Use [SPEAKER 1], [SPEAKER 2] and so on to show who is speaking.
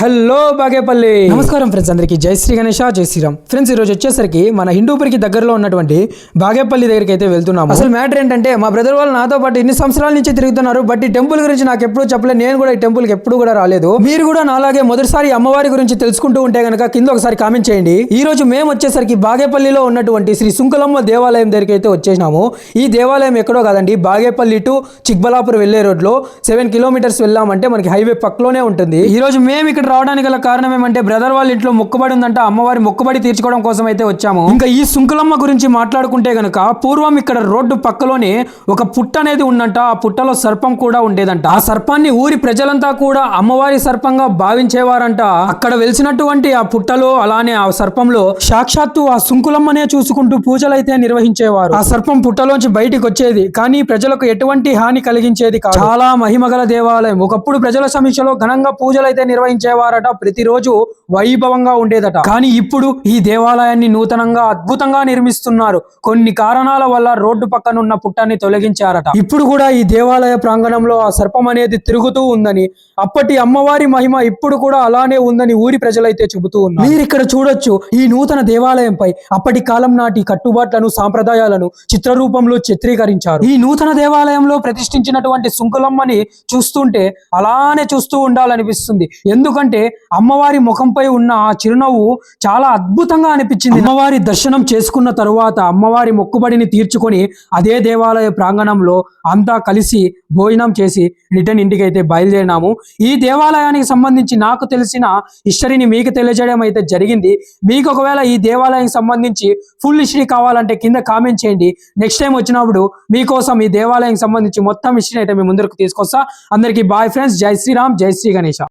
[SPEAKER 1] Hello Bagepalli. నమస్కారం friends, అందరికీ జై శ్రీ గణేష, జై శ్రీరామ్. ఫ్రెండ్స్, ఈ రోజు వచ్చేసరికి మన హిందూపురికి దగ్గరలో ఉన్నటువంటి బాగేపల్లి దగ్గరికి అయితే వెళ్తున్నాము. అసలు మ్యాటర్ ఏంటంటే, మా బ్రదర్ వాళ్ళు నాతో పాటు ఇన్ని సంవత్సరాల నుంచి తిరుగుతున్నారు. బట్ ఈ టెంపుల్ గురించి నాకు ఎప్పుడు చెప్పలేదు. నేను కూడా ఈ టెంపుల్ కి ఎప్పుడు కూడా రాలేదు. మీరు కూడా నాలాగే మొదటిసారి అమ్మవారి గురించి తెలుసుకుంటూ ఉంటే గనక కింద ఒకసారి కామెంట్ చేయండి. ఈ రోజు మేము వచ్చేసరికి బాగేపల్లిలో ఉన్నటువంటి శ్రీ సుంకులమ్మ దేవాలయం దగ్గరికి అయితే వచ్చేసినాము. ఈ దేవాలయం ఎక్కడో కాదండి, బాగేపల్లి టు చిక్బలాపూర్ వెళ్లే రోడ్ లో 7 కిలోమీటర్స్ వెళ్ళామంటే మనకి హైవే పక్కలోనే ఉంటుంది. ఈ రోజు మేము ఇక్కడ రావడానికి గల కారణం ఏమంటే, బ్రదర్ వాళ్ళ ఇంట్లో మొక్కుబడి ఉందంట. అమ్మవారి మొక్కుబడి తీర్చుకోవడం కోసం అయితే వచ్చాము. ఇంకా ఈ సుంకులమ్మ గురించి మాట్లాడుకుంటే గనక, పూర్వం ఇక్కడ రోడ్డు పక్కలోనే ఒక పుట్ట అనేది ఉందంట. ఆ పుట్టలో సర్పం కూడా ఉండేదంట. ఆ సర్పాన్ని ఊరి ప్రజలంతా కూడా అమ్మవారి సర్పంగా భావించేవారంట. అక్కడ వెలిసినటువంటి ఆ పుట్టలో, అలానే ఆ సర్పంలో సాక్షాత్తు ఆ సుంకులమ్మనే చూసుకుంటూ పూజలు అయితే నిర్వహించేవారు. ఆ సర్పం పుట్టలోంచి బయటికి వచ్చేది, కానీ ప్రజలకు ఎటువంటి హాని కలిగించేది కాదు. చాలా మహిమగల దేవాలయం. ఒకప్పుడు ప్రజల సమీక్షలో ఘనంగా పూజలు అయితే నిర్వహించేవారట. ప్రతిరోజు వైభవంగా ఉండేదట. కానీ ఇప్పుడు ఈ దేవాలయాన్ని నూతనంగా అద్భుతంగా నిర్మిస్తున్నారు. కొన్ని కారణాల వల్ల రోడ్డు పక్కన ఉన్న పుట్టాన్ని తొలగించారట. ఇప్పుడు కూడా ఈ దేవాలయ ప్రాంగణంలో ఆ సర్పం అనేది తిరుగుతూ ఉందని, అప్పటి అమ్మవారి మహిమ ఇప్పుడు కూడా అలానే ఉందని ఊరి ప్రజలైతే చెబుతూ ఉన్నారు. మీరు ఇక్కడ చూడొచ్చు, ఈ నూతన దేవాలయంపై అప్పటి కాలం నాటి కట్టుబాట్లను, సాంప్రదాయాలను చిత్రరూపంలో చిత్రీకరించారు. ఈ నూతన దేవాలయంలో ప్రతిష్ఠించినటువంటి సుంకులమ్మని చూస్తుంటే అలానే చూస్తూ ఉండాలనిపిస్తుంది. ఎందుకంటే అమ్మవారి ముఖంపై ఉన్న ఆ చిరునవ్వు చాలా అద్భుతంగా అనిపించింది. అమ్మవారి దర్శనం చేసుకున్న తరువాత అమ్మవారి మొక్కుబడిని తీర్చుకొని అదే దేవాలయ ప్రాంగణంలో అంతా కలిసి భోజనం చేసి రిటర్న్ ఇంటికి అయితే బయలుదేరినాము. ఈ దేవాలయానికి సంబంధించి నాకు తెలిసిన హిస్టరీని మీకు తెలియజేయడం అయితే జరిగింది. మీకు ఒకవేళ ఈ దేవాలయానికి సంబంధించి ఫుల్ హిస్టరీ కావాలంటే కింద కామెంట్ చేయండి. నెక్స్ట్ టైం వచ్చినప్పుడు మీకోసం ఈ దేవాలయానికి సంబంధించి మొత్తం హిస్టరీ అయితే మీ ముందరకు తీసుకొస్తా. అందరికీ బాయ్ ఫ్రెండ్స్, జై శ్రీరామ్, జై శ్రీ గణేష.